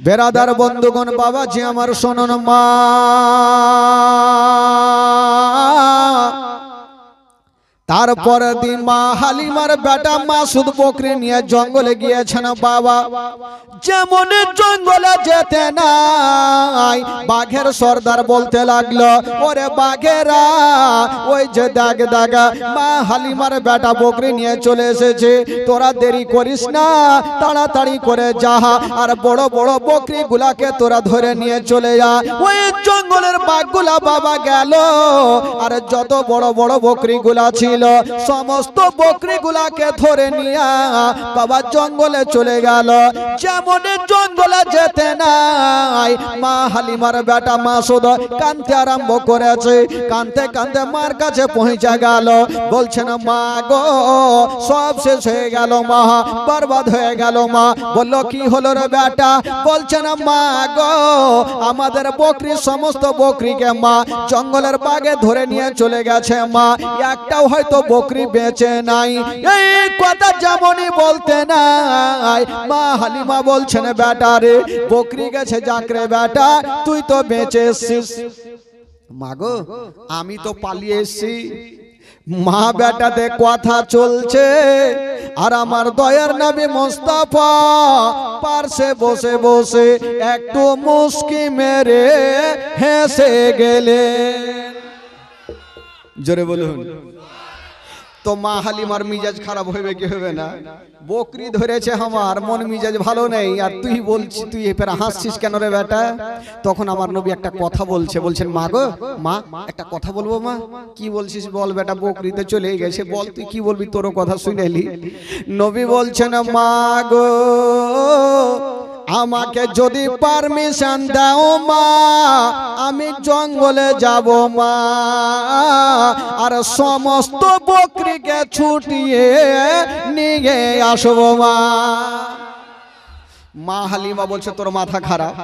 বেরাদার বন্ধুগণ বাবাজি আমার শুনুন মা, তারপরে দিন মা হালিমার বেটা মাসুদ বকরি নিয়ে জঙ্গলে গিয়েছেন বাবা। যেমন জঙ্গলে যেতে নাই বাঘের সর্দার বলতে লাগলো, ওরে বাঘেরা ওই যে দাগ দাগা মা হালিমার বেটা বকরি নিয়ে চলে এসেছে, তোরা দেরি করিস না, তাড়াতাড়ি করে যা আর বড় বড় বকরি গুলাকে তোরা ধরে নিয়ে চলে যা। ওই জঙ্গলের বাঘগুলা বাবা গেল আর যত বড় বড় বকরি গুলা ছিল সমস্ত বকরি গুলাকে ধরে নিয়ে বাবা জঙ্গলে চলে গেল। যেমন জঙ্গলে যেতে নাই মা হালিমার বেটা মাসুদ কাঁদতে আরম্ভ করেছে, কাঁদতে কাঁদতে মার কাছে পৌঁছে গেল। বলছেন মা গো সব শেষ হয়ে গেল মা, বরবাদ হয়ে গেল মা। বললো কি হলো রে বেটা? বলছেন মা গো আমাদের বকরি সমস্ত বকরিকে মা জঙ্গলের বাগে ধরে নিয়ে চলে গেছে মা, একটাও হয়তো বকরি বেঁচে নাই। এই কথা যেমনই বলতে নাই মা হালিমা বলছেন বেটা রে বকরি গেছে যাকরে বেটা, তুই তো বেঁচে এসছিস। মাগো আমি তো পালিয়ে এসছি। মা বেটাতে কথা চলছে আর আমার দয়ার নবী মুস্তাফা পাশে বসে বসে একটু মুস্কি মেরে হেসে গেলেন। জোরে বলুন। তো মা হালিমার মিজাজ খারাপ হবে কি হবে না? বকরি ধরেছে আমার, মন মিজাজ ভালো নেই, আর তুই বলছিস, তুই এবার হাসছিস কেন রে বেটা? তখন আমার নবী একটা কথা বলছে, বলছেন মা গো মা একটা কথা বলবো মা। কি বলছিস বল বেটা, বকরিতে চলে গেছে, বল তুই কি বলবি, তোরও কথা শুনেলি। নবী বলছেন মা গো আমাকে যদি পারমিশন দাও মা আমি জঙ্গলে যাব মা, আর সমস্ত বকরিকে ছুটিয়ে নিয়ে আসবো মা। মা হালিমা বলছে তোর মাথা খারাপ,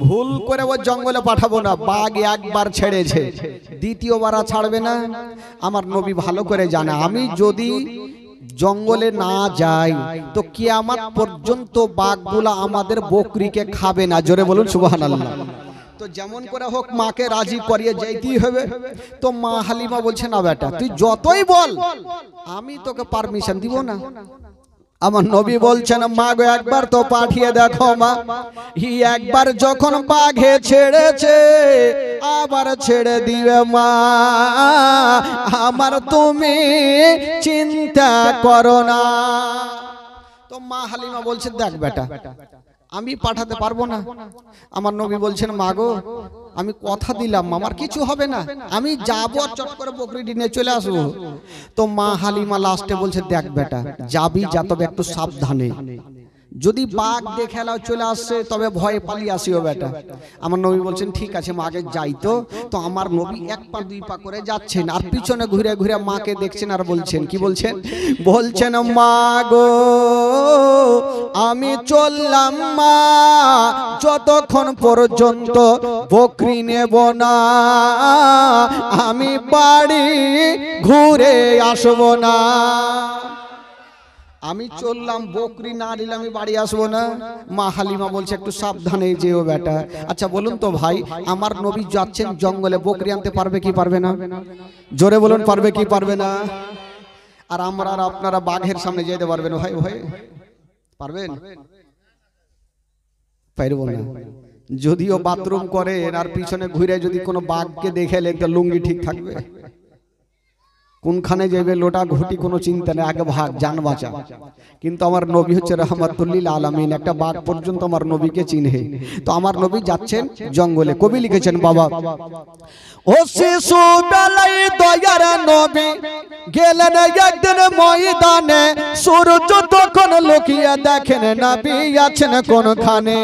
ভুল করে ও জঙ্গলে পাঠাবো না, বাঘ একবার ছেড়েছে দ্বিতীয়বার আর ছাড়বে না। আমার নবী ভালো করে জানে আমি যদি জঙ্গলে না যাই তো কিয়ামত পর্যন্ত বাঘগুলা আমাদের বকরিকে খাবে না। জোরে বলুন সুবহানাল্লাহ। তো যেমন করে হোক মাকে রাজি করিয়ে যেতেই হবে। তো মা হালিমা বলছে না বেটা তুই যতই বল আমি তোকে পারমিশন দিব না। আমার নবী বলছেন মা গো একবার তো পাঠিয়ে দেখো মা। একবার যখন বাঘে ছেড়েছে আবার ছেড়ে দিবে মা, আমার তুমি চিন্তা করো না। তো মা হালিমা বলছে দেখ বেটা আমি পাঠাতে পারবো না। আমার নবী বলছেন মা গো আমি কথা দিলাম আমার কিছু হবে না, আমি যাবো আর চট করে বকরিটি নিয়ে চলে আসবো। তো মা হালিমা লাস্টে বলছে দেখ বেটা যাবি যা, তবে একটু সাবধানে, যদি বাঘ দেখে চলে আসছে তবে ভয়ে পালিয়ে আসিও বেটা। আমার নবী বলছেন ঠিক আছে মা আগে যাই। তো আমার নবী এক পা দুই পা করে যাচ্ছেন আর পিছনে ঘুরে ঘুরে মাকে দেখছেন আর বলছেন কি বলছেন? বলছেন মা গো আমি চললাম মা যতক্ষণ পর্যন্ত বকরি নেব না আমি বাড়ি ঘুরে আসবো না। আমি চললাম বকরি না নিলে আমি বাড়ি আসবো না। মা হালিমা বলছে একটু সাবধানে যেও বেটা। আচ্ছা বলুন তো ভাই আমার নবী যাচ্ছেন জঙ্গলে, বকরি আনতে পারবে কি পারবে না? জোরে বলুন পারবে কি পারবে না? আর আমরা আর আপনারা বাঘের সামনে যেতে পারবেন ভাই? ভাই পারবেন? পারবো না। যদিও বাথরুম করেন আর পিছনে ঘুরে যদি কোনো বাঘকে দেখে একটা লুঙ্গি ঠিক থাকবে? কোনখানে যাবে লোটা ঘুটি কোনো চিন্তা নেই, আগে ভাগ জান বাঁচা। কিন্তু আমার নবী হচ্ছে রাহমাতুল্লিল আলামিন, একটা বাঘ পর্যন্ত আমার নবীকে চিনহে। তো আমার নবী যাচ্ছেন জঙ্গলে। কবি লিখেছেন বাবা ও শিশু বেলায় দয়ার নবী গেলেন একদিন ময়দানে, সূর্য তখন লুকিয়ে দেখেন নবী আছেন কোনখানে।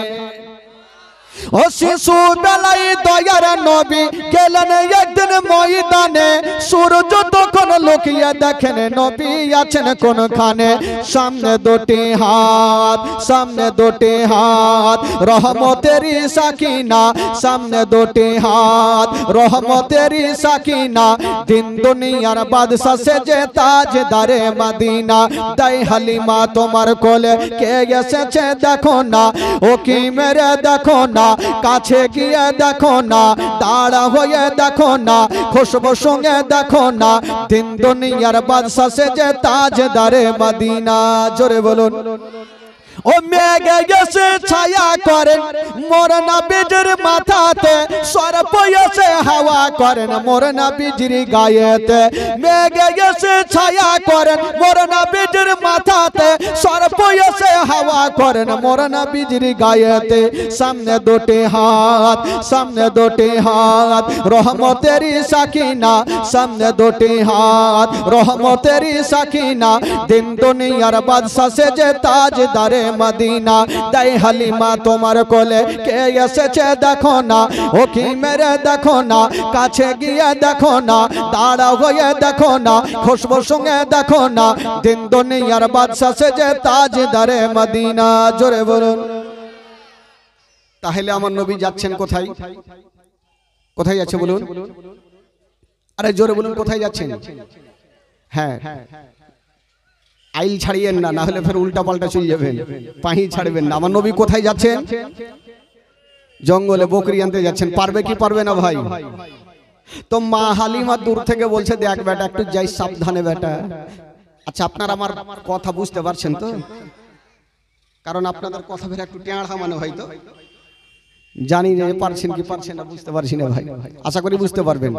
ও শিশু বেলায় দয়ার নবী গেলেন একদিন ময়দানে, সূর্য তখন লুকিয়ে দেখেন নবী আছেন কোনখানে। সামনে দুটি হাত, সামনে দুটি হাত রহমতেরই সাকিনা, সামনে দুটি হাত রহমতেরই সাকিনা। দিন দুনিয়ার বাদশা সেজে তাজদারে মদিনা। তাই হালিমা তোমার কোলে কে এসেছে দেখো না, ও কি মেরে দেখো না, কাছে গিয়ে দেখো না, দাঁড়া হয়ে দেখো না, খুশবু সঙ্গে দেখো না। দিন দুনিয়ার বাদশা সেজে তাজদারে মদিনা। জোরে বলুন। ও মেঘে গেছে ছায়া করেন মোর নবীজির মাথাতে, সর্প এসে হাওয়া করেন মোর নবীজির গায়েতে। মেঘে গেছে ছায়া করেন মোর নবীজির মাথাতে, সর্প এসে হাওয়া করেন মোর নবীজির গায়েতে। সামনে দুটি হাত, সামনে দুটি হাত রহমতেরই সাকিনা, সামনে দুটি হাত রহমতেরই সাকিনা। দিন দুনিয়ার বাদশা সেজে তাজদারে মদিনা। তাই হালিমা তোমার কোলে কে এসেছে দেখো না, ও কি মেরে দেখো না, কাছে গিয়ে দেখো না, দাঁড়া হয়ে দেখো না, খুশবু সঙ্গে দেখো না। দিন দুনিয়ার বাদশা সেজে তাজদারে মদিনা। জোরে বলুন। তাহলে আমার নবী যাচ্ছেন কোথায়? কোথায় যাচ্ছে বলুন? আরে জোরে বলুন, কোথায় যাচ্ছেন? হ্যাঁ, আইল ছাড়িয়েন না, না হলে ফের উল্টা পাল্টা চলে যাবেন। পাহি ছাড়বেন না। আমার নবী কোথায় যাচ্ছেন? জঙ্গলে বকরি আনতে যাচ্ছেন। পারবে কি পারবে না ভাই? তো মা হালিমা দূর থেকে বলছে দেখ বেটা একটু যাই সাবধানে বেটা। আচ্ছা আপনারা আমার কথা বুঝতে পারছেন তো? কারণ আপনাদের কথা ফের একটু টেঁড়া মানে হয়তো জানি না পারছেন কি পারছেন না, বুঝতে পারছি না ভাই। আশা করি বুঝতে পারবেন।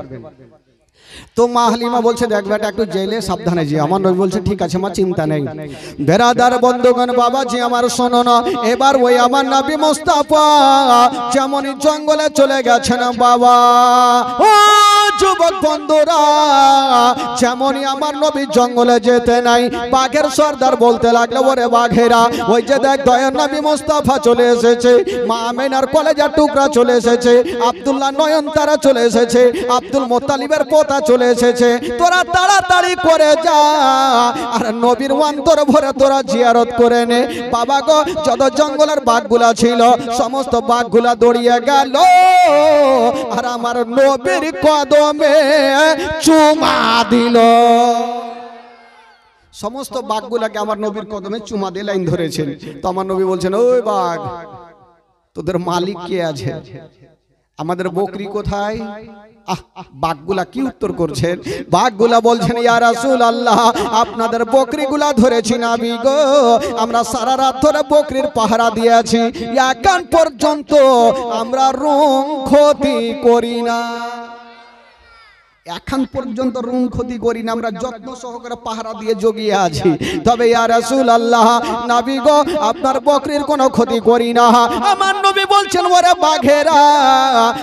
তো মা হালিমা বলছে দেখ বেটা একটু জেলে সাবধানে যে। আমার নবী বলছে ঠিক আছে মা, চিন্তা নেই। বেরাদার বন্ধুগণ বাবাজি আমার শোনো না, এবার ওই আমার নবী মুস্তাফা যেমনই জঙ্গলে চলে গেছেন বাবা, ও যুবক বন্ধুরা, যেমনই আমার নবী জঙ্গলে যেতে নাই, বাঘের সর্দার বলতে লাগলো ওরে বাঘেরা, ওই যে দেখ দয়ার নবী মুস্তাফা চলে এসেছে, মা আমেনার কলেজার টুকরা চলে এসেছে, আব্দুল্লাহ নয়নতারা চলে এসেছে, আব্দুল মোত্তালিবের পোতা চলে এসেছে, তোরা তাড়াতাড়ি করে যা আর নবীর অন্তর ভরে তোরা জিয়ারত করে নে। বাবা গো, যত জঙ্গলের বাঘগুলা ছিল সমস্ত বাঘগুলা দৌড়িয়ে গেল আর আমার নবীর কদমে চুমা দিল। সমস্ত বাঘগুলাকে আমার নবীর কদমে চুমা দিয়ে লাইন ধরেছেন। তো আমার নবী বলছেন ওই বাঘ তোদের মালিক কে আছে? আমাদের বকরি কোথায়? বাঘগুলা কি উত্তর করছেন? বাঘগুলা বলছেন ইয়া রাসূলুল্লাহ, আপনাদের বকরিগুলা ধরেছি নবী গো, আমরা সারা রাত ধরে বকরির পাহারা দিয়েছি, এখন পর্যন্ত আমরা রুম ক্ষতি করি না, এখন পর্যন্ত রুম ক্ষতি করি না, আমরা যত্ন সহকারে পাহারা দিয়ে জগিয়ে আছি। তবে ইয়া রাসূলুল্লাহ নবী গো, আপনার বকরির কোনো ক্ষতি করি না। আমার নবী বলছেন ওরে বাঘেরা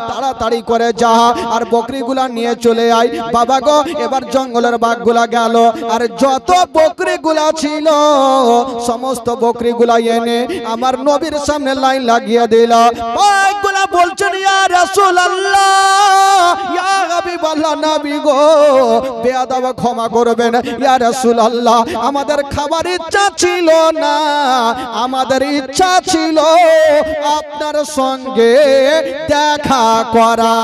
তাড়াতাড়ি করে যা আর বকরিগুলা নিয়ে চলে আয়। বাবা গো, এবার জঙ্গলের বাঘগুলা গেল আর যত বকরিগুলা ছিল সমস্ত বকরিগুলা এনে আমার নবীর সামনে লাইন লাগিয়ে দিল। বাঘগুলা বলছেন ইয়া রাসূলুল্লাহ, ইয়া হাবিবাল্লাহ নবী গো, বেয়াদব ক্ষমা করবেন ইয়া রাসূলুল্লাহ, আমাদের খাবার ইচ্ছা ছিল না, আমাদের ইচ্ছা ছিল আপনার সঙ্গে দেখা করা।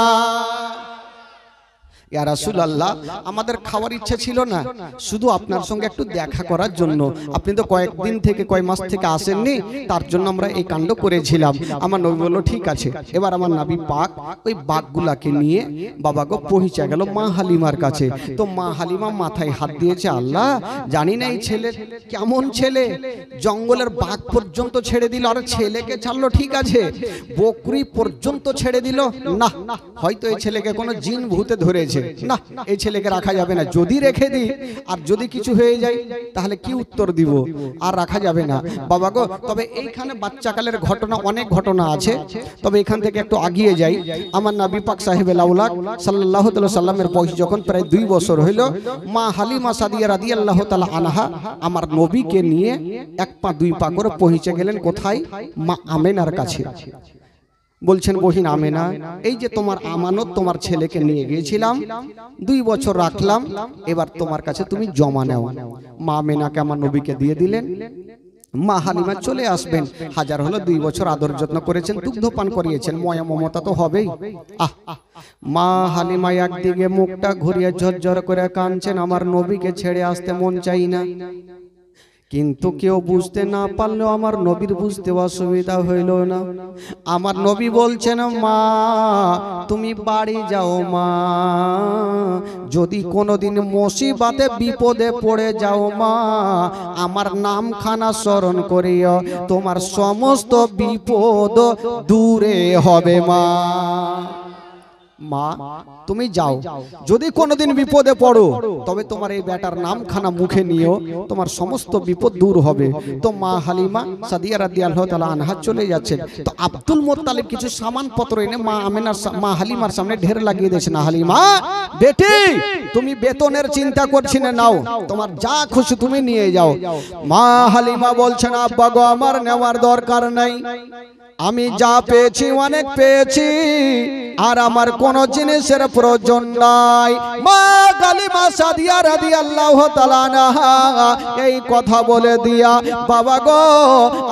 ইয়া রাসূলুল্লাহ, আমাদের খাওয়ার ইচ্ছে ছিল না, শুধু আপনার সঙ্গে একটু দেখা করার জন্য। আপনি তো কয়েকদিন থেকে কয় মাস থেকে আসেননি, তার জন্য আমরা এই কাণ্ড করেছিলাম। আমার নবী বলল ঠিক আছে। এবার আমার নবী পাক ওই বাঘগুলাকে নিয়ে বাবা গো পৌঁছে গেল মা হালিমার কাছে। তো মা হালিমা মাথায় হাত দিয়েছে, আল্লাহ জানি না এই ছেলে কেমন ছেলে, জঙ্গলের বাঘ পর্যন্ত ছেড়ে দিল, আর ছেলেকে ছাড়লো ঠিক আছে, বকরি পর্যন্ত ছেড়ে দিল না, হয়তো এই ছেলেকে কোনো জিন ভূতে ধরেছে, না এই ছেলেকে রাখা যাবে না। যদি রেখে দিই আর যদি কিছু হয়ে যায় তাহলে কি উত্তর দিব, আর রাখা যাবে না বাবা গো। তবে এইখানে বাচ্চাকালের ঘটনা, অনেক ঘটনা আছে, তবে এখান থেকে একটু আগিয়ে যাই। আমার নবী পাক সাহেবে লাউলাক সাল্লাল্লাহু তাআলা সাল্লামের বয়স যখন প্রায় 2 বছর হইল, মা হালিমা সাদিয়া রাদিয়াল্লাহু তাআলা আনহা আমার নবীকে নিয়ে 1 পা 2 পা করে পৌঁছে গেলেন কোথায়? মা আমেনার কাছে। বলছেন বহিন আমেনা, এই যে তোমার আমানত তোমার ছেলেকে নিয়ে গিয়েছিলাম, 2 বছর রাখলাম, এবার তোমার কাছে তুমি জমা নাও। মা আমেনাকে আমার নবীকে দিয়ে দিলেন। মা হালিমা চলে আসবেন, হাজার হলো 2 বছর আদর যত্ন করেছেন, দুগ্ধ পান করিয়েছেন, ময়া মমতা তো হবেই। মা হালিমা একদিকে মুখটা ঘুরিয়ে ঝরঝর করে কাঁদছেন, আমার নবীকে ছেড়ে আসতে মন চাই না। কিন্তু কেউ বুঝতে না পারলেও আমার নবীর বুঝতে অসুবিধা হইল না। আমার নবী বলছেন, মা তুমি বাড়ি যাও মা, যদি কোনোদিন মুসিবতে বিপদে পড়ে যাও মা, আমার নামখানা স্মরণ করিও, তোমার সমস্ত বিপদ দূরে হবে মা। মা তুমি যাও, যদি কোনোদিন বিপদে পড়ো তবে তোমার এই বেটার নামখানা মুখে নিও, তোমার সমস্ত বিপদ দূর হবে। তো মা হালিমা সাদিয়া রাদিয়াল্লাহু তাআলা আনহা চলে যাচ্ছেন। তো আব্দুল মুত্তালিব কিছু সামানপত্র এনে মা হালিমার সামনে ঢের লাগিয়ে দিয়েছেন। হালিমা বেটি, তুমি বেতনের চিন্তা করছি না, নাও, তোমার যা খুশি তুমি নিয়ে যাও। মা হালিমা বলছেন, আব্বা গো আমার নেওয়ার দরকার নাই, আমি যা পেয়েছি অনেক পেয়েছি, আর আমার কোন জিনিসের প্রয়োজন নাই। মা হালিমা সাদিয়া রাদিয়াল্লাহু তাআলা আনহা এই কথা বলে দিয়া, বাবা গো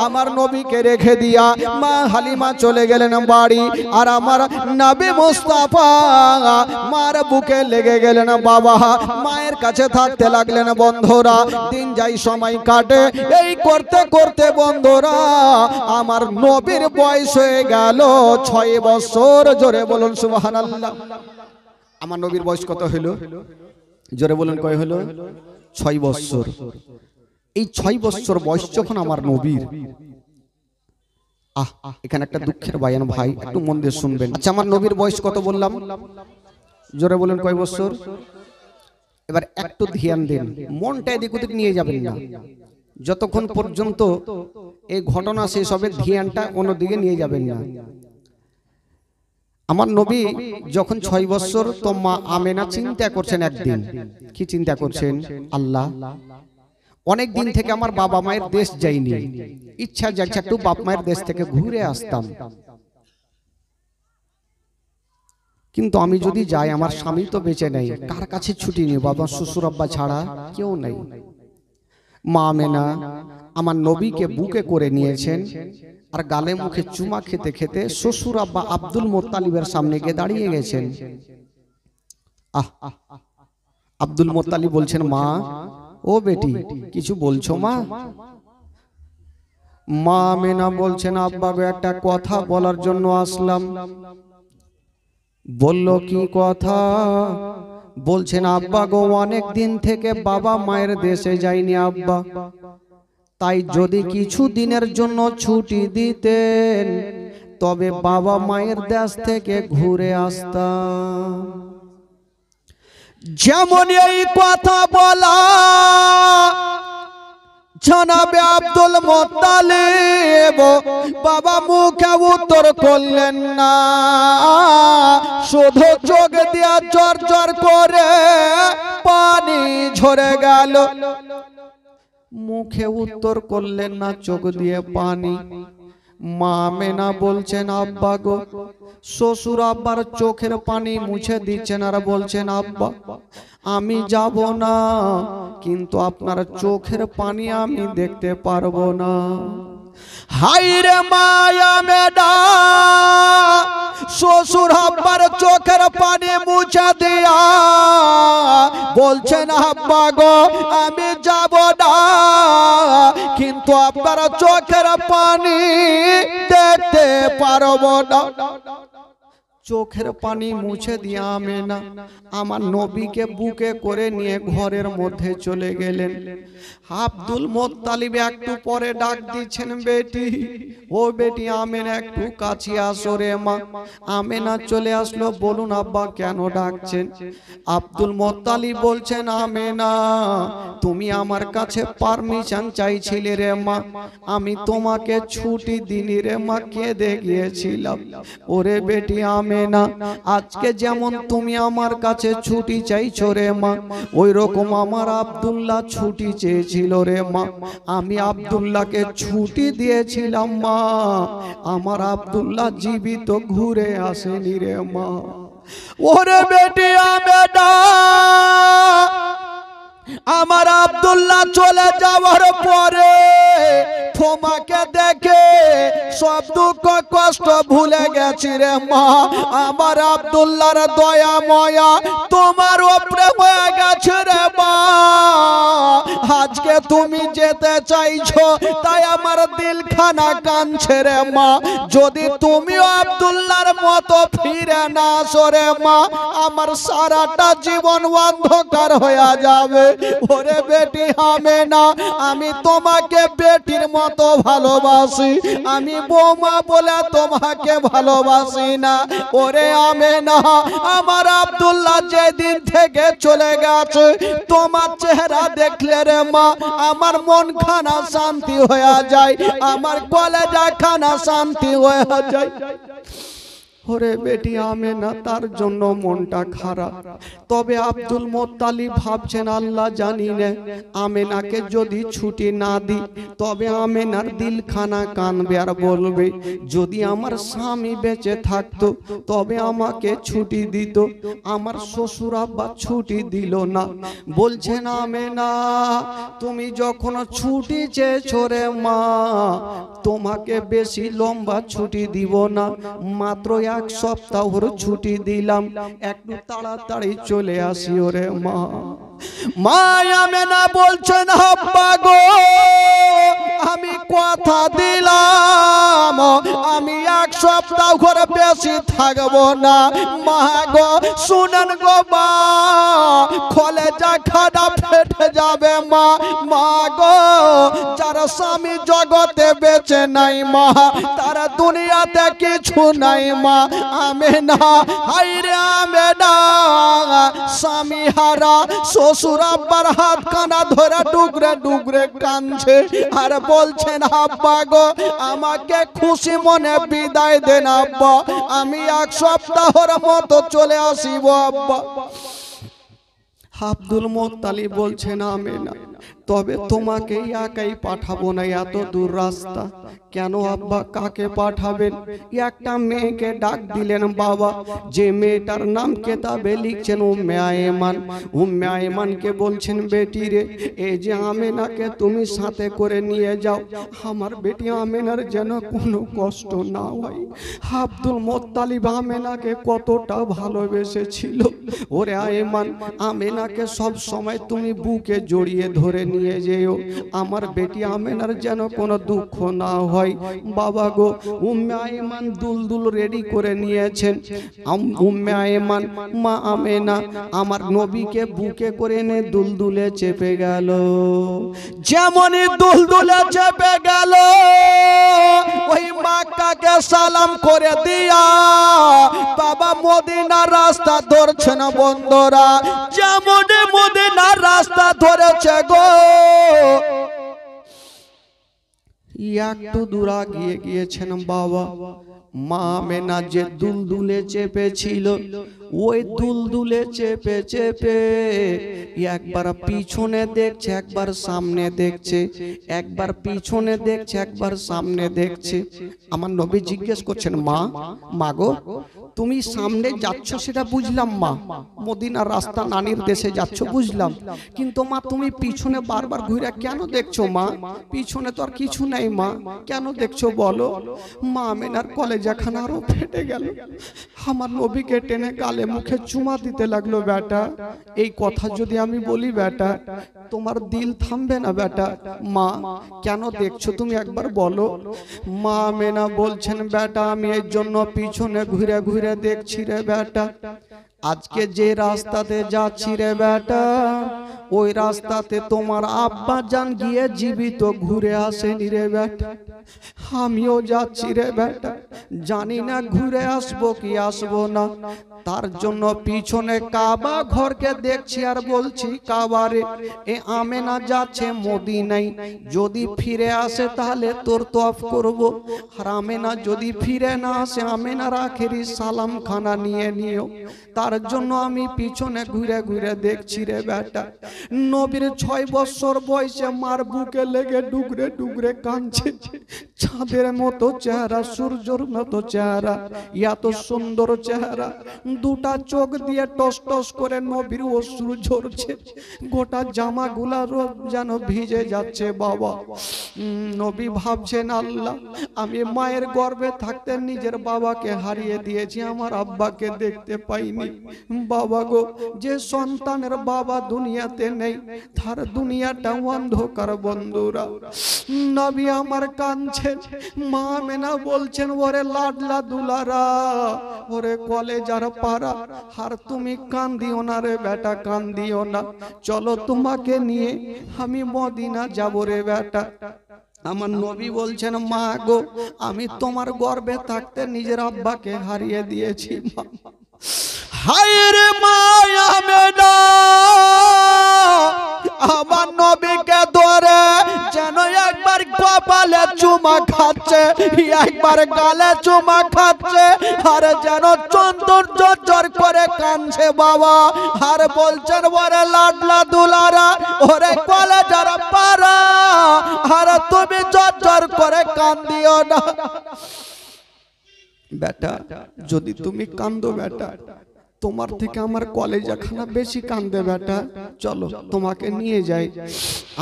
আমার নবীকে রেখে দিয়া মা হালিমা চলে গেলেন বাড়ি। আর আমার নবী মুস্তাফা মার বুকে লেগে গেলেন। বাবা মায়ের কাছে থাকতে লাগলেন। বন্ধুরা দিন যাই সময় কাটে, এই করতে করতে বন্ধুরা আমার নবীর বয়স হয়ে গেল 6 বছর। জোরে বলুন সুবহানাল্লাহ। আমার নবীর বয়স কত হলো? জোরে বলুন কয় হলো? 6 বছর। এই 6 বছর বয়স যখন আমার নবীর, এখানে একটা দুঃখের বায়ান ভাই, একটু মন দিয়ে শুনবেন। আচ্ছা আমার নবীর বয়স কত বললাম? জোরে বলুন কয় বছর? এবার একটু ধ্যান দিন, মনটা এদিক ওদিক নিয়ে যাবেন না। যতক্ষণ পর্যন্ত এই ঘটনা শেষ হবে ধ্যানটা অন্যদিকে নিয়ে যাবেন না। আমার নবী যখন 6 বছর, তো মা আমেনা চিন্তা করছেন একদিন। কি চিন্তা করছেন? আল্লাহ, অনেক দিন থেকে আমার বাবা মায়ের দেশ যাইনি, ইচ্ছা যাচ্ছে একটু বাপ মায়ের দেশ থেকে ঘুরে আসতাম, কিন্তু আমি যদি যাই আমার স্বামী তো বেঁচে নেই, কার কাছে ছুটি নিব? বাবা শ্বশুর আব্বা ছাড়া কেউ নেই। মা আমেনা আমার নবীকে বুকে করে নিয়েছেন, আর গালে মুখে চুমা খেতে খেতে শ্বশুর আব্বা আব্দুল মুত্তালিবের সামনে গিয়ে দাঁড়িয়ে গেছেন। আব্দুল মুত্তালিব বলছেন, মা ও বেটি কিছু বলছো মা? মা আমেনা বলছেন, আব্বা গো একটা কথা বলার জন্য আসলাম। বলল কি কথা? বলছেন, আব্বা গো অনেক দিন থেকে বাবা মায়ের দেশে যাইনি আব্বা, তাই যদি কিছু দিনের জন্য ছুটি দিতেন তবে বাবা মায়ের দেশ থেকে ঘুরে আসতাম। যেমন এই কথা বলা জনাবে আব্দুল মুত্তালিব বাবা মুখে উত্তর করলেন না, শুধু চোখ দিয়া জর জর করে পানি ঝরে গেল। মুখে উত্তর করলেন না, চোখ দিয়ে পানি। মা আমেনা বলছেন, আব্বা গো, শ্বশুর আব্বার চোখের পানি মুছে দিচ্ছেন আর বলছেন, আব্বা আমি যাব না, কিন্তু আপনার চোখের পানি আমি দেখতে পারবো না। হাইরে মায়া মেডা, শ্বশুর আব্বার চোখের পানি মুছে দিয়া বলছেন, আব্বা গো আমি যাব না, কিন্তু আপনার চোখের পানি দেখতে পারবো না। চোখের পানি মুছে দিয়ে আমেনা আমার নবীকে বুকে করে নিয়ে ঘরের মধ্যে চলে গেলেন। আব্দুল মুত্তালিব একটু পরে ডাক দিচ্ছেন, বেটি ও বেটি আমেনা একটু কাছে আসো রে মা। আমেনা চলে আসলো। বলুন আব্বা কেন ডাকছেন? আব্দুল মুত্তালিব বলছেন, আমেনা তুমি আমার কাছে পারমিশন চাইছিলে রে মা, আমি তোমাকে ছুটি দিনি রে মা, কেঁদে গিয়েছিলাম। ওরে বেটি আমেনা আমেনা, আজকে যেমন তুমি আমার কাছে ছুটি চাইছো রে মা, ওই রকম আমার আব্দুল্লাহ ছুটি চেয়েছিল রে মা, আমি আব্দুল্লাহকে ছুটি দিয়েছিলাম মা, আমার আব্দুল্লাহ জীবিত ঘুরে আসেনি রে মা। ওরে বেটি আমেনা, আমার আব্দুল্লাহ চলে যাওয়ার পরে তোমাকে দেখে সব দুঃখ কষ্ট ভুলে গেছি রে মা, আমার আব্দুল্লাহর দয়া ময়া তোমার উপরে হয়ে গেছে রে মা। আজকে তুমি যেতে চাইছো তাই আমার দিলখানা কাঁদছে রে মা, যদি তুমিও আব্দুল্লাহর মতো ফিরে না আসো রে মা, আমার সারাটা জীবন অন্ধকার হয়ে যাবে। ওরে বেটি আমেনা, আমি তোমাকে বেটির মতো ভালোবাসি, আমি বৌমা বলে তোমাকে ভালোবাসি না। ওরে আমেনা, আমার আব্দুল্লাহ যেদিন থেকে চলে গেছে তোমার চেহারা দেখলে রে মা আমার মন খানা শান্তি হয়ে যায়, আমার কলেজা খানা শান্তি হয়ে যায়। ওরে বেটি আমেনা, তার জন্য মনটা খারাপ। তবে আব্দুল মোত্তালিব ভাবছেন আল্লাহ জানি না, আমেনাকে যদি ছুটি না দিই তবে আমেনার দিলখানা কানবে আর বলবে যদি আমার স্বামী বেঁচে থাকতো তবে আমাকে ছুটি দিত, আমার শ্বশুর আব্বা ছুটি দিল না। বলছেন আমেনা, তুমি যখন ছুটি চেয়েছো রে মা, তোমাকে বেশি লম্বা ছুটি দিব না, মাত্র এক সপ্তাহর ছুটি দিলাম, একটু তাড়াতাড়ি চলে আসি ওরে মা। মা আমেনা বলছেন আব্বা গো, আমি কথা দিলাম আমি এক সপ্তাহ করে বেশি থাকবো না। মা গো শুনেন গো মা, কলেজা খানা ফেটে যাবে মা। মা গো, যারা স্বামী জগতে বেঁচে নাই মা, তারা দুনিয়াতে কিছু নাই মা। আমেনা, হায়রে আমেনা, স্বামী হারা শ্বশুর আব্বার হাত কানা ধরে ডুগরে ডুগরে কাঁদছে আর বলছেন আব্বা গো, আমাকে খুশি মনে বিদায় দেন আব্বা, আমি এক সপ্তাহের মতো চলে আসিব আব্বা। আব্দুল মোত্তালিব বলছেন আমেনা, তবে তোমাকে একাই পাঠাবো না, এত দূর রাস্তা। কেন আব্বা, কাকে পাঠাবেন? একটা মেয়েকে ডাক দিলেন বাবা, যে মেয়েটার নাম কেতাবে লিখছেন উম্মে আয়মান। উম্মে আয়মানকে বলছেন বেটি রে, এই যে আমেনাকে তুমি সাথে করে নিয়ে যাও, আমার বেটি আমেনার যেন কোনো কষ্ট না হয়। আব্দুল মোত্তালিব আমেনাকে কতটা ভালোবেসেছিল। ওরে আয়মান, আমেনাকে সব সময় তুমি বুকে জড়িয়ে ধরে নিয়ে যেও, আমার বেটি আমেনার যেন কোনো দুঃখ না হয়। বাবা গো, উম্মে আয়মান দুলদুল রেডি করে নিয়েছেন। উম্মে আয়মান মা আমেনা আমার নবীকে বুকে করে এনে দুলদুলে চেপে গেল। যেমনই দুলদুলে চেপে গেল, ওই মক্কাকে সালাম করে দিয়া বাবা মদিনার রাস্তা ধরছেন বন্ধুরা। যেমনই মদিনার রাস্তা ধরেছে গো, একটু দূর গিয়ে গিয়েছেন বাবা, মা আমেনা যে দুলদুলে চেপেছিল, ওই দুলদুলে চেপে চেপে একবার পিছনে দেখছে, একবার সামনে দেখছে, একবার পিছনে দেখছে, একবার সামনে দেখছে। আমার নবী জিজ্ঞেস করছেন মা, মাগো তুমি সামনে যাচ্ছ সেটা বুঝলাম মা, মদিনার রাস্তা নানির দেশে যাচ্ছ বুঝলাম, কিন্তু মা তুমি পিছনে বারবার ঘুরে কেন দেখছো মা? পিছনে তো আর কিছু নেই মা, কেন দেখছো বলো? মা আমেনার কলেজাখানা আরো ফেটে গেল। আমার নবীকে টেনে গালে মুখে চুমা দিতে লাগলো। বেটা, এই কথা যদি আমি বলি বেটা, তোমার দিল থামবে না বেটা। মা কেন দেখছো তুমি একবার বলো। মা আমেনা বলছেন বেটা, আমি এর জন্য পিছনে ঘুরে ঘুরে দেখছি রে বেটা, আজকে যে রাস্তাতে যাচ্ছি রে বেটা, ওই রাস্তাতে তোমার আব্বা জান গিয়ে জীবিত ঘুরে আসেনি রে বেটা, আমিও যাচ্ছি রে বেটা, জানি না ঘুরে আসবো কি আসবো না। তার জন্য পিছনে কাবা ঘরকে দেখছি আর বলছি কাবারে এ আমেনা যাচ্ছে মদিনায়, যদি ফিরে আসে তাহলে তোর তফ করব, আর আমেনা যদি ফিরে না আসে আমেনার আখেরি সালাম খানা নিয়ে নিও। তার জন্য আমি পিছনে ঘুরে ঘুরে দেখছি রে বেটা। নবীর 6 বছর বয়সে মার বুকে লেগে ডুগরে ডুগরে কাঁদছে, চাঁদের মতো চেহারা, সূর্যের মতো চেহারা, এত সুন্দর চেহারা, দুটা চোখ দিয়ে টস টস করে নবীর অশ্রু ঝরছে, গোটা জামাগুলা যেন ভিজে যাচ্ছে বাবা। নবী ভাবছেন আল্লাহ, আমি মায়ের গর্ভে থাকতে নিজের বাবাকে হারিয়ে দিয়েছি, আমার আব্বাকে দেখতে পাইনি। বাবা গো, যে সন্তানের বাবা দুনিয়াতে নেই তার দুনিয়াটা অন্ধকার বন্ধুরা। নবী আমার কাঁদছেন, মা আমেনা বলছেন ওরে লাডলা দুলারা, ওরে কলেজার পাড়া, আর তুমি কান্দিও না রে বেটা, কান্দিও না, চলো তোমাকে নিয়ে আমি মদিনা যাব রে বেটা। আমার নবী বলছেন মা গো, আমি তোমার গর্ভে থাকতে নিজের আব্বাকে হারিয়ে দিয়েছি। হায় রে মা আমেনা, আমার নবীকে ধরে যেন একবার কপালে চুমা খাচ্ছে, একবার গালে চুমা খাচ্ছে, আর যেন চন্দন জর্জর করে কাঁদছে বাবা। আর বলছেন ওরে লাডলা দুলারা, ওরে কলেজার পাড়া, আর তুমি জর্জর করে কান্দিও না বেটা। যদি তুমি কান্দো বেটা, তোমার থেকে আমার কলেজা খানা বেশি কান্দে বেটা, চলো তোমাকে নিয়ে যাই।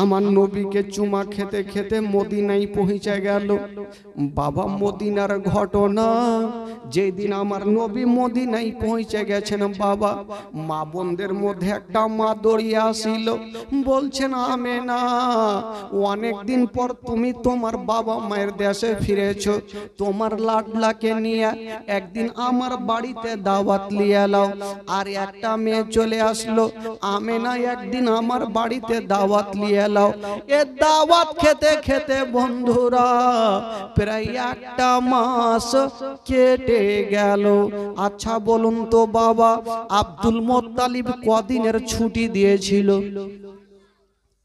আমার নবীকে চুমা খেতে খেতে মদিনায় পৌঁছে গেল বাবা। মদিনার ঘটনা, যেদিন আমার নবী মদিনায় পৌঁছে গেছেন বাবা, মা বোনদের মধ্যে একটা মা দৌড়িয়ে আসিল, বলছেন আমেনা, অনেকদিন পর তুমি তোমার বাবা মায়ের দেশে ফিরেছো, তোমার লাডলাকে নিয়ে একদিন আমার বাড়িতে দাওয়াত লিয়ে এলাও। আর একটা মেয়ে চলে আসলো, আমেনা একদিন আমার বাড়িতে দাওয়াত লিয়ে এলাও। এ দাওয়াত খেতে খেতে বন্ধুরা প্রায় একটা মাস কেটে গেল। আচ্ছা বলুন তো বাবা, আব্দুল মুত্তালিব কদিনের ছুটি দিয়েছিল?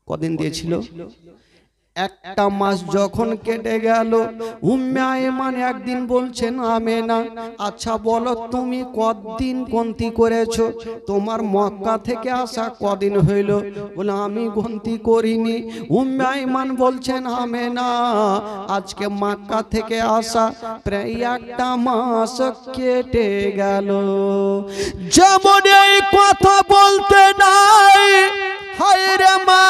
কদিন দিয়েছিল? একটা মাস যখন কেটে গেল, উম্মে আয়মান একদিন বলছেন আমেনা, আচ্ছা বলো তুমি কতদিন গন্তি করেছো? তোমার মক্কা থেকে আসা কদিন হইল? বলে আমি গন্তি করিনি। উম্মে আয়মান বলছেন আমেনা, আজকে মক্কা থেকে আসা প্রায় একটা মাস কেটে গেল। যেমন এই কথা বলতে নাই, হায় রে মা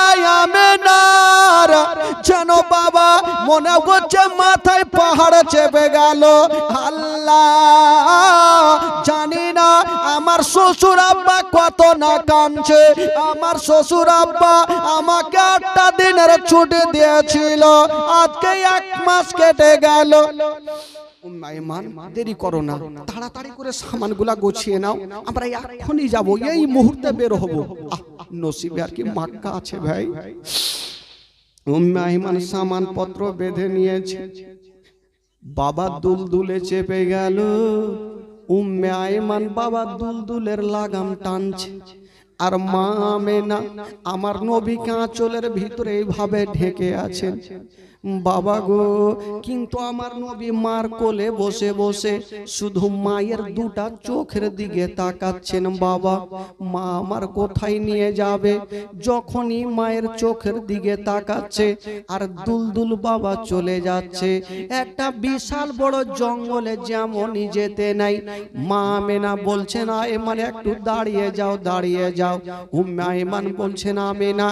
আমেনার যেন বাবা মনে হচ্ছে মাথায় পাহাড় চেপে গেল। আল্লাহ, জানি না আমার শ্বশুর আব্বা কত না কাঁদছে। আমার শ্বশুর আব্বা আমাকে 8টা দিনের ছুটি দিয়েছিল, আজকে 1 মাস কেটে গেল। দেরি করো না, তাড়াতাড়ি করে সামানগুলা গুছিয়ে নাও, আমরা এখনই যাব, এই মুহূর্তে বের হব। নসিবে আর কি মক্কা আছে ভাই। উম্মে আইমান সামান পত্র বেঁধে নিয়েছে, বাবা দুলদুলে চেপে গেল। উম্মে আইমান বাবা দুলদুলের লাগাম টানছে, আর মা আমেনা আমার নবীকে আঁচলের ভিতরে এইভাবে ঢেকে আছেন। বাবা গো, কিন্তু আমার নবী মার কোলে বসে বসে শুধু মায়ের 2টা চোখের দিকে তাকাচ্ছেন। বাবা, মা আমার কোথায় নিয়ে যাবে? যখনই মায়ের চোখের দিকে তাকাচ্ছে আর দুলদুল বাবা চলে যাচ্ছে একটা বিশাল বড় জঙ্গলে, যেমনই যেতে নাই। মা আমেনা বলছেন আয়মান একটু দাঁড়িয়ে যাও, দাঁড়িয়ে যাও। উম্মে আয়মান বলছেন আমেনা,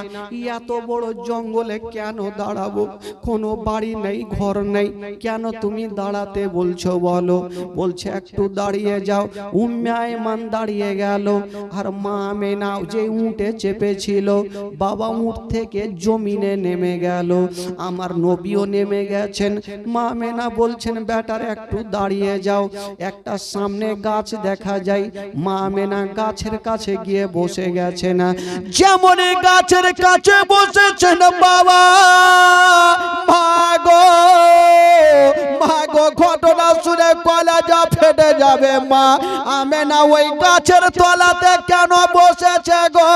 এত বড় জঙ্গলে কেন দাঁড়াবো? কোন কোনো বাড়ি নেই, ঘর নেই, কেন তুমি দাঁড়াতে বলছো বলো? বলছে একটু দাঁড়িয়ে যাও। উম্মে আয়মান দাঁড়িয়ে গেল, আর মা আমেনা যে উঁটে চেপেছিল, বাবা উঁট থেকে জমিনে নেমে গেল, আমার নবীও নেমে গেছেন। মা আমেনা বলছেন বেটার একটু দাঁড়িয়ে যাও। একটা সামনে গাছ দেখা যায়, মা আমেনা গাছের কাছে গিয়ে বসে গেছেন। যেমন গাছের কাছে বসেছেন বাবা, মাগো মাগো, ঘটনা শুনে কলেজা ফেটে যাবে। মা আমেনা ওই গাছের তলাতে কেন বসেছে গো?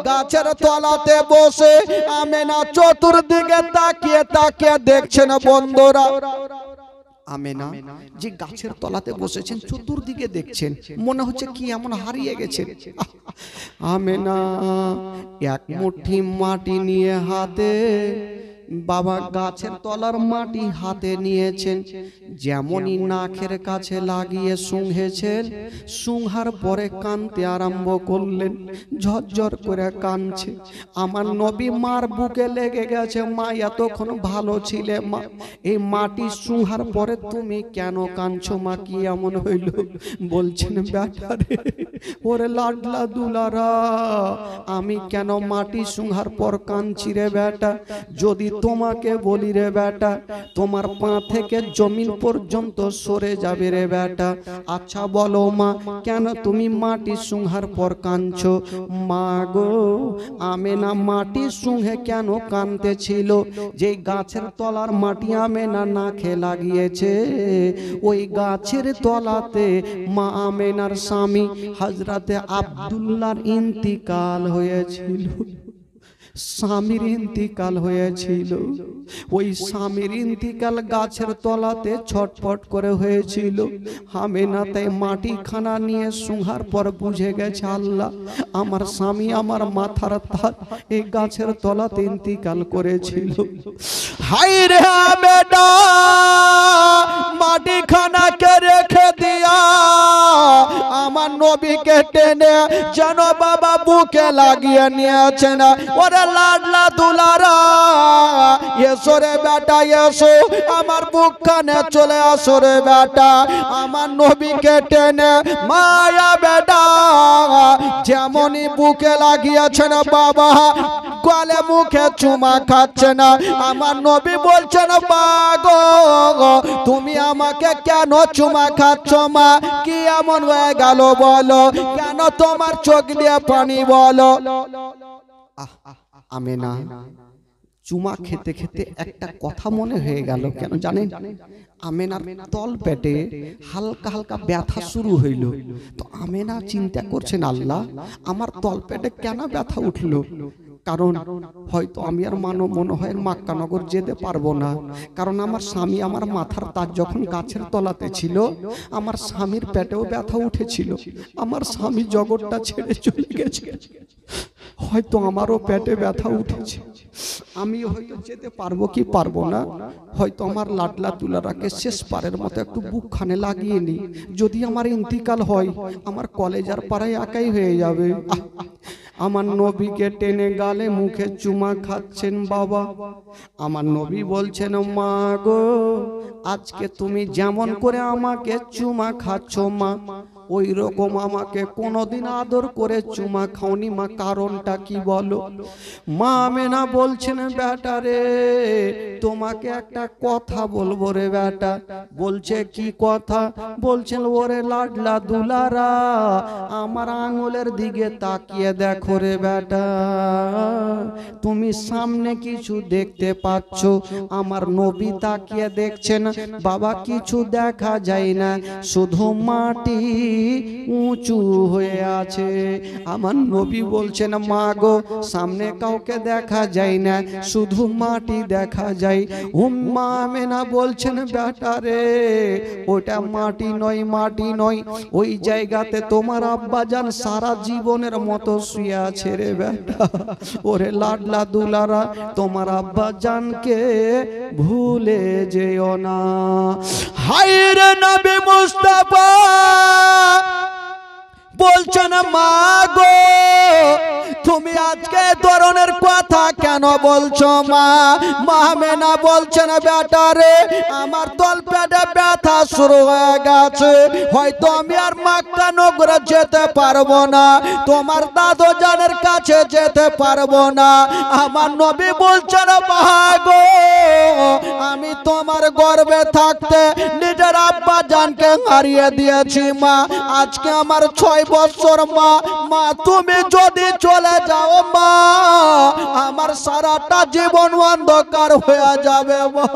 গাছের তলাতে বসে আমেনা চতুর্দিকে তাকিয়ে তাকিয়ে দেখছেন বন্ধুরা। আমেনা যে গাছের তলাতে বসেছেন, চতুর্দিকে দেখছেন, মনে হচ্ছে কি এমন হারিয়ে গেছেন। আমেনা এক মুঠি মাটি নিয়ে হাতে, বাবা গাছের তলার মাটি হাতে নিয়েছেন, যেমনই নাকের কাছে লাগিয়ে শুংহেছেন, শুংহার পরে কানতে আরম্ভ করলেন, ঝরঝর করে কানছে। আমার নবী মার বুকে লেগে গেছে, মা এতক্ষণ ভালো ছিলে মা, এই মাটি শুংহার পরে তুমি কেন কানছো মা, কি এমন হইল? বলছেন বেটারে, ওরে লাডলা দুলারা, আমি কেন মাটি শুংহার পর কানছি রে বেটা? যদি তোমাকে বলি রে বেটা, তোমার পা থেকে জমিন পর্যন্ত সরে যাবে রে বেটা। আচ্ছা বলো মা, কেন তুমি মাটি শুংহার পর কাঁদছো? মা গো, আমেনা মাটি শুংহে কেন কাঁদতেছিল? যে গাছের তলার মাটি আমেনা নাকে লাগিয়েছে, ওই গাছের তলাতে মা আমেনার স্বামী হযরতে আব্দুল্লাহর ইন্তিকাল হয়েছিল। স্বামীর ইন্তিকাল হয়েছিল, ওই স্বামীর ইন্তিকাল গাছের তলাতে ছটফট করে হয়েছিল। আমেনা তাই মাটি খানা নিয়ে শুংহার পর বুঝে গেছে, আল্লাহ আমার স্বামী আমার মাথার তাজ এই গাছের তলাতে ইন্তিকাল করেছিল। হাই রে আমেনা, মাটি খানাকে রেখে দিয়া আমার নবীকে টেনে যেন বাবা বুকে লাগিয়ে নিয়েছে না। ওরে লাডলা দুলারা, এসো রে বেটা এসো, আমার বুক খানে চলে আসো রে বেটা। আমার নবীকে টেনে মায়া বেটা যেমনই বুকে লাগিয়েছেন বাবা, গলে মুখে চুমা খাচ্ছে না। আমার নবী বলছেন, বাগো তুমি আমাকে কেন চুমা খাচ্ছ মা? কি এমন হয়ে গেল বলো? কেন তোমার চোখ দিয়ে পানি বলো? আমেনা চুমা খেতে খেতে একটা কথা মনে হয়ে গেল, কেন জানেন? আমেনার তল পেটে হালকা হালকা ব্যথা শুরু হইল। তো আমেনা চিন্তা করছেন, আল্লাহ আমার তল পেটে কেন ব্যথা উঠলো? কারণ হয়তো আমি আর মনে হয় মক্কানগর যেতে পারবো না, কারণ আমার স্বামী আমার মাথার তাজ যখন গাছের তলাতে ছিল, আমার স্বামীর পেটেও ব্যথা উঠেছিল। আমার স্বামী জগৎটা ছেড়ে চলে গেছে, হয়তো আমারও পেটে ব্যথা উঠেছে। আমি হয়তো যেতে পারবো কি পারবো না, হয়তো আমার লাডলা তুলারাকে শেষ পারের মতো একটু বুকখানে লাগিয়ে নি। যদি আমার ইন্তিকাল হয়, আমার কলেজার পাড়ায় একাই হয়ে যাবে। আমার নবীকে টেনে গালে মুখে চুমা খাচ্ছেন বাবা। আমার নবী বলছেন, মা গো আজকে তুমি যেমন করে আমাকে চুমা খাচ্ছ মা, ওই রকম আমাকে কোনোদিন আদর করে চুমা খাওনি মা, কারণটা কি বলো? মা আমেনা বলছেন, বেটা রে তোমাকে একটা কথা বলবো রে বেটা। বলছে কি কথা? বলছেন, ওরে লাডলা দুলারা আমার আঙুলের দিকে তাকিয়ে দেখো রে বেটা, তুমি সামনে কিছু দেখতে পাচ্ছ? আমার নবী তাকিয়ে দেখছেন, বাবা কিছু দেখা যায় না, শুধু মাটি উঁচু হয়ে আছে। আমার নবী বলছেন, মা গো সামনে কাউকে দেখা যায় না, শুধু মাটি দেখা যায়। উম্মা আমেনা বলছেন, বেটা রে ওটা মাটি নয়, মাটি নয়, ওই জায়গাতে তোমার আব্বাজান সারা জীবনের মতো শুয়ে আছে রে বেটা। ওরে লাডলা দুলারা তোমার আব্বাজানকে ভুলে যেও না। হায় রে নবী মুস্তাফা বলছেন, মা গো তুমি আজকে এই ধরনের কথা কেন বলছো মা? মা মেনা বলছেন বেটা রে আমার তল পেটে ব্যথা শুরু হয়ে গেছে, হয়তো আমি আর মক্কা নগরে যেতে পারবো না, তোমার দাদু জানের কাছে যেতে পারবো না। আমার নবী বলছেন মা গো আমি তোমার গর্ভে থাকতে নিজের আব্বা জানকে হারিয়ে দিয়েছি মা, আজকে আমার 6 বছর মা। মা তুমি যদি চলে যাও মা আমার সারাটা জীবন অন্ধকার হয়ে যাবে মা।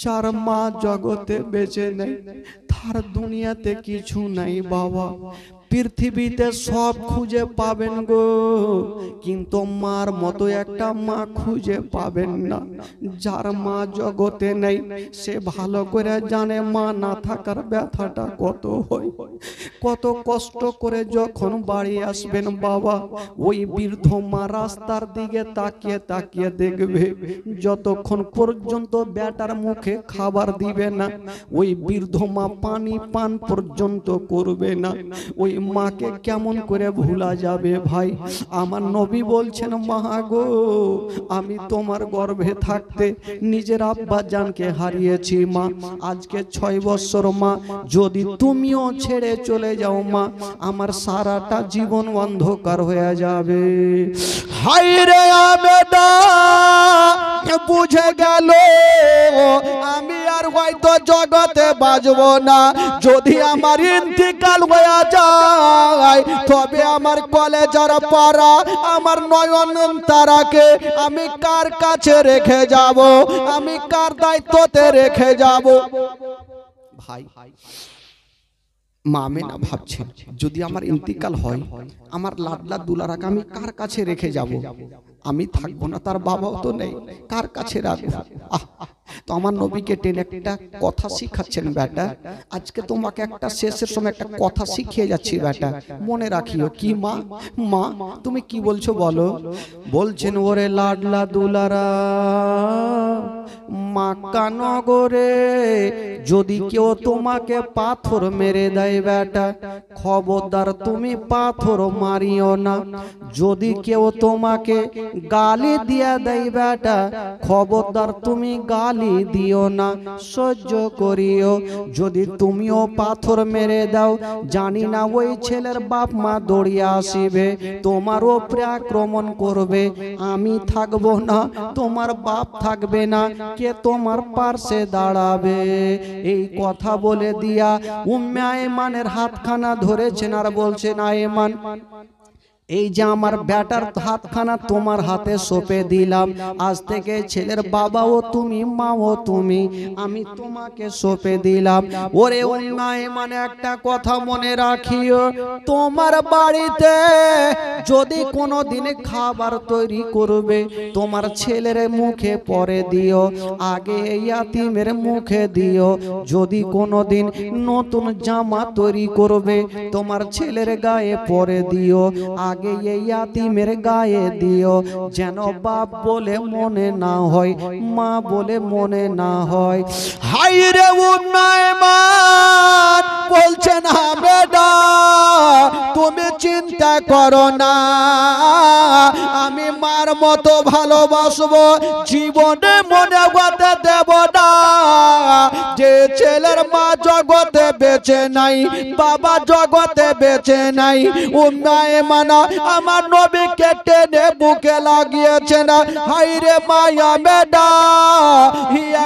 যার মা জগতে বেঁচে নেই তার দুনিয়াতে কিছু নাই বাবা। পৃথিবীতে সব খুঁজে পাবেন গো, কিন্তু মার মতো একটা মা খুঁজে পাবেন না। যার মা জগতে নেই সে ভালো করে জানে মা না থাকার ব্যথাটা কত হয়। কত কষ্ট করে যখন বাড়ি আসবেন বাবা, ওই বৃদ্ধ মা রাস্তার দিকে তাকিয়ে তাকিয়ে দেখবে, যতক্ষণ পর্যন্ত বেটার মুখে খাবার দিবে না ওই বৃদ্ধ মা পানি পান পর্যন্ত করবে না। ওই মাকে কেমন করে ভুলা যাবে ভাই? আমার নবী বলছেন মা গো আমি তোমার গর্ভে থাকতে নিজের আব্বা জানকে হারিয়েছি মা, আজকে 6 বছর মা। যদি তুমিও ছেড়ে চলে যাও মা আমার সারাটা জীবন অন্ধকার হয়ে যাবে। হায় রে আবেদা বুঝে গেল আমি আর হয়তো জগতে বাঁচব না, যদি আমার ইন্তিকাল হয়ে যায় তবে আমার কলেজের পাড়া আমার নয়ন তারাকে আমি কার কাছে রেখে যাব, আমি কার দায়িত্বতে রেখে যাব? ভাই মা মেনা ভাবছেন যদি আমার ইন্তিকাল হয় আমার লাডলা দুলারাকে আমি কার কাছে রেখে যাব? আমি থাকবো না, তার বাবাও তো নেই, কার কাছে রাখবো? তো আমার নবীকে টেনে একটা কথা শিখাচ্ছেন বেটা, আজকে তোমাকে একটা শেষের সময় একটা কথা শিখিয়ে যাচ্ছি বেটা, মনে রাখিও। কি মা? মা তুমি কি বলছো বলো? বলছেন ওরে লাডলা দুলারা মক্কা নগরে যদি কেউ তোমাকে পাথর মেরে দেয় বেটা খবরদার তুমি পাথর মারিও না। যদি কেউ তোমাকে গালি দিয়া দেয় বেটা খবরদার তুমি গালি দিও না, সহ্য করিও। যদি তুমিও পাথর মেরে দাও জানি না ওই ছেলের বাপ মা দৌড়িয়ে আসিবে তোমার উপরে আক্রমণ করবে, আমি থাকবো না, তোমার বাপ থাকবে না, কে তোমার পাশে দাঁড়াবে? এই কথা বলে দিয়া উম্মে আয়মানের হাতখানা ধরেছেন আর বলছেন আয়মান এই যে আমার বেটার হাতখানা তোমার হাতে সঁপে দিলাম, আজ থেকে ছেলের বাবাও তুমি মাও তুমি, আমি তোমাকে সঁপে দিলাম। ওরে উম্মে মানে একটা কথা মনে রাখিও, তোমার বাড়িতে যদি কোনো দিনে খাবার তৈরি করবে তোমার ছেলের মুখে পরে দিও, আগে ইয়াতিমের মুখে দিও। যদি কোনো দিন নতুন জামা তৈরি করবে তোমার ছেলের গায়ে পরে দিও, আগে এই ইয়াতিমের গায়ে দিও, যেন বাপ বলে মনে না হয়, মা বলে মনে না হয়। হায় রে উম্মে আয়মান বলছেন আবেদা তুমি চিন্তা করো না, আমি মার মতো ভালোবাসবো, জীবনে মনে হতে দেব না। যে ছেলের মা জগতে বেঁচে নাই, বাবা জগতে বেঁচে নাই, উম্মে আয়মান আমার নবীকে টেনে বুকে লাগিয়েছে না। হায় রে মায়া বেডা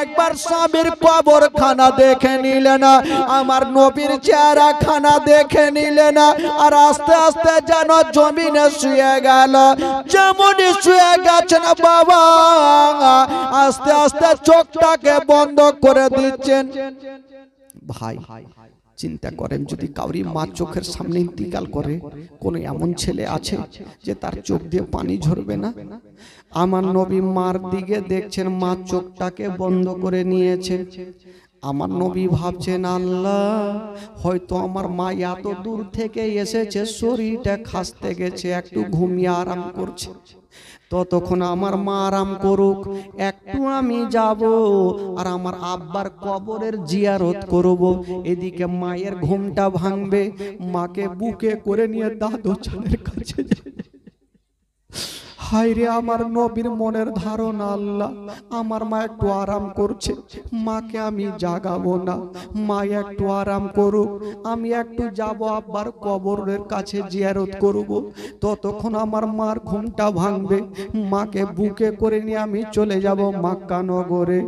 একবার স্বামীর কবর খানা দেখে নিলে না, আমার নবীর চেহারা খানা দেখে নিলে না, আর আস্তে আস্তে যেন জমিনে শুয়ে গেল। যেমনই শুয়ে গেছেন বাবা আস্তে আস্তে চোখটাকে বন্ধ করে দিচ্ছেন। ভাই চিন্তা করেন যদি কাউরি মা চোখের সামনে ইন্তিকাল করে, কোন এমন ছেলে আছে যে তার চোখ দিয়ে পানি ঝরবে না? আমার নবী মার দিকে দেখছেন, মা চোখটাকে বন্ধ করে নিয়েছেন। আমার নবী ভাবছেন আল্লাহ হয়তো আমার মা এত দূর থেকে এসেছে, শরীরটা খাসতে গেছে, একটু ঘুমিয়ে আরাম করছে, ততক্ষণ আমার মা আরাম করুক, একটু আমি যাব আর আমার আব্বার কবরের জিয়ারত করব। এদিকে মায়ের ঘুমটা ভাঙবে, মাকে বুকে করে নিয়ে দাদু চানের কাছে হায় রে আমার নবীর মনের ধারণা আল্লাহ আমার মা একটু আরাম করছে, মাকে আমি জাগাবো না, মা একটু আরাম করুক, আমি একটু যাব আব্বার কবরের কাছে জিয়ারত করব। ততক্ষণ আমার মার ঘুমটা ভাঙবে, মাকে বুকে করে নিয়ে আমি চলে যাব মক্কা নগরে।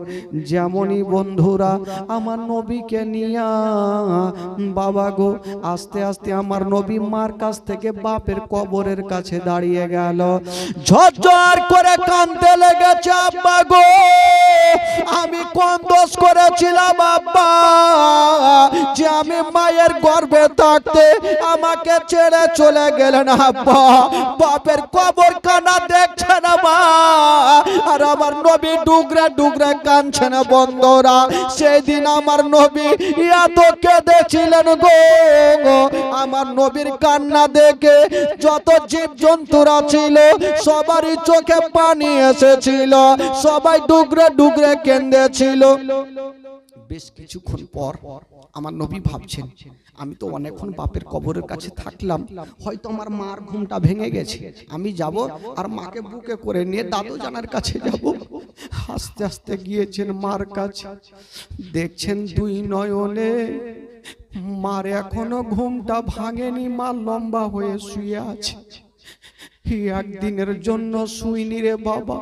যেমনই বন্ধুরা আমার নবীকে নিয়ে বাবা গো আস্তে আস্তে আমার নবী মার কাছ থেকে বাপের কবরের কাছে দাঁড়িয়ে গেল, ঝরঝর করে কাঁদতে লেগেছে। আব্বা গো আমি কোন দোষ করেছিলাম আব্বা যে আমি মায়ের গর্ভে থাকতে আমাকে ছেড়ে চলে গেলেন আব্বা, বাপের কবর কানা দেখছে না মা, আর আমার নবী ডুগরে ডুগরে কাঁদছে না। বন্ধুরা সেই দিন আমার নবী এত কেঁদেছিলেন গো, আমার নবীর কান্না দেখে যত জীব জন্তুরা ছিল সবারই চোখে পানি এসেছিল, সবাই ডুগরে ডুগরে কেঁদেছিল। বেশ কিছুক্ষণ পর আমার নবী ভাবছেন আমি তো অনেকক্ষণ বাপের কবরের কাছে থাকলাম, হয়তো আমার মার ঘুমটা ভেঙে গেছে, আমি যাব আর মাকে বুকে করে নিয়ে দাদু জানার কাছে যাব। আস্তে আস্তে গিয়েছেন মার কাছে, দেখছেন দুই নয়নে মার এখনো ঘুমটা ভাঙেনি, মা লম্বা হয়ে শুয়ে আছে। একদিনের জন্য শুইনি রে বাবা,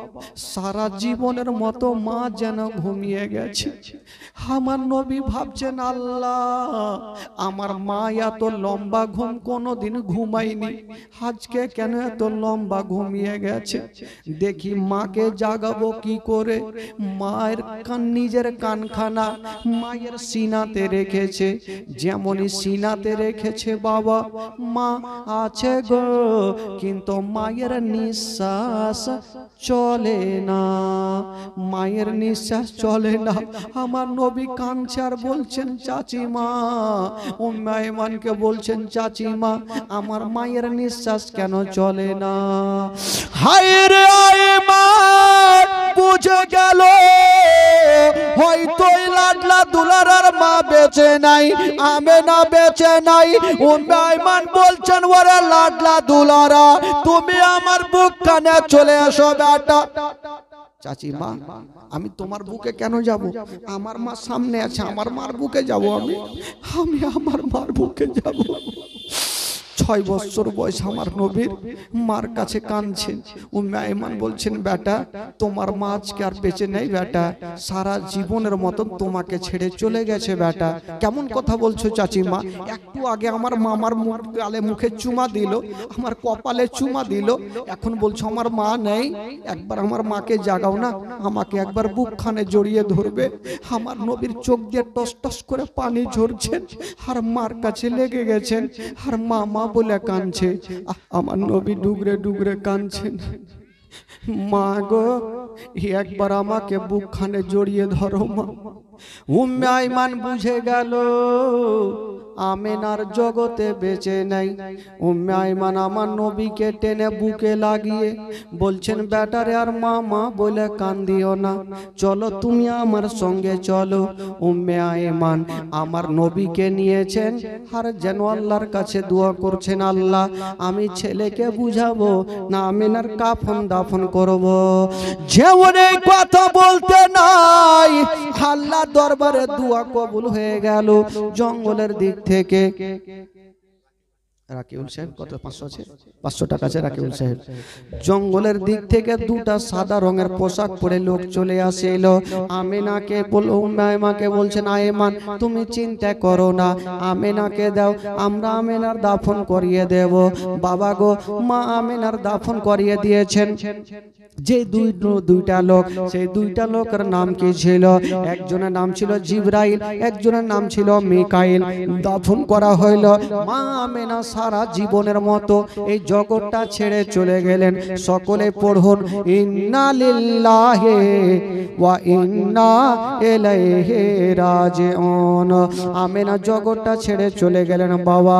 সারা জীবনের মতো মা যেন ঘুমিয়ে গেছে। আমার নবী ভাবছেন আল্লাহ আমার মা এত লম্বা ঘুম কোনোদিন ঘুমায়নি, আজকে কেন এত লম্বা ঘুমিয়ে গেছে। দেখি মাকে জাগাবো কি করে। মায়ের নিজের কানখানা মায়ের সিনাতে রেখেছে, যেমনই সিনাতে রেখেছে বাবা মা আছে গো, কিন্তু মায়ের নিঃশ্বাস চলে না, মায়ের নিঃশ্বাস চলে না। আমার নবী কাঁদছে আর বলছেন চাচিমা, উম্মে আইমানকে বলছেন চাচিমা আমার মায়ের নিঃশ্বাস কেন চলে না। হায় রে আইমান বুঝে গেল হয়তো লাডলা দুলারার মা বেঁচে নাই, আমেনা বেঁচে নাই। উম্মে আইমান বলছেন ওরে লাডলা দুলারা তুমি আমার বুক কানে চলে আসো বেটা। চাচিমা আমি তোমার বুকে কেন যাব, আমার মা সামনে আছে, আমার মার বুকে যাব, আমি আমার মার বুকে যাব। 6 বছর বয়স আমার নবীর, মার কাছে কাঁদছেন। উম্মে আইমান বলছেন বেটা তোমার মা আজকে আর বেঁচে নেই বেটা, সারা জীবনের মতন তোমাকে ছেড়ে চলে গেছে বেটা। কেমন কথা বলছো চাচিমা, একটু আগে আমার মামার গালে মুখে চুমা দিল, আমার কপালে চুমা দিল, এখন বলছো আমার মা নেই। একবার আমার মাকে জাগাও না, আমাকে একবার বুকখানে জড়িয়ে ধরবে। আমার নবীর চোখ দিয়ে টস টস করে পানি ঝরছেন, আর মার কাছে লেগে গেছেন, আর মা মা বলে কাঁদছে। আমার নবী ডুগরে ডুগরে কাঁদছেন, মা গো একবার আমাকে বুকখানে জড়িয়ে ধরো মা। উম্মে আইমান বুঝে গেল আমেনার জগতে বেঁচে নাই। উম্মে আইমান আমার নবীকে টেনে বুকে লাগিয়ে বলছেন বেটারে আর মা মা বলে কান্দিও না, চলো তুমি আমার সঙ্গে চলো। উম্মে আইমান আমার নবীকে নিয়েছেন আর যেন আল্লাহর কাছে দোয়া করছেন আল্লাহ আমি ছেলেকে বুঝাবো না আমেনার কাফন দাফন করব। যেমন এই কথা বলতে নাই আল্লাহ দরবারে দোয়া কবুল হয়ে গেল। জঙ্গলের দিক থেকে রাকিউল সাহেব কত 500 আছে, 500 টাকা আছে রাকিউল সাহেব। জঙ্গলের দিক থেকে দুটা সাদা রঙের পোশাক পরে লোক চলে আসিল। আমেনাকে বলল, উম্মে আইমানকে বলছেন আইমান তুমি চিন্তা করো না, আমেনাকে দাও, আমরা আমেনার দাফন করিয়ে দেব। বাবা গো মা আমেনার দাফন করিয়ে দিয়েছেন। যে দুইটা লোক, সেই দুইটা লোকের নাম কি ছিল? একজনের নাম ছিল জিবরাইল, একজনের নাম ছিল মিকাইল। দাফন করা হইল। মা আমেনা সারা জীবনের মতো এই জগৎটা ছেড়ে চলে গেলেন। সকলে পড়ুন, ইন্না লিল্লাহি ওয়া ইন্না ইলাইহি রাজিউন। আমেনা জগৎটা ছেড়ে চলে গেলেন বাবা।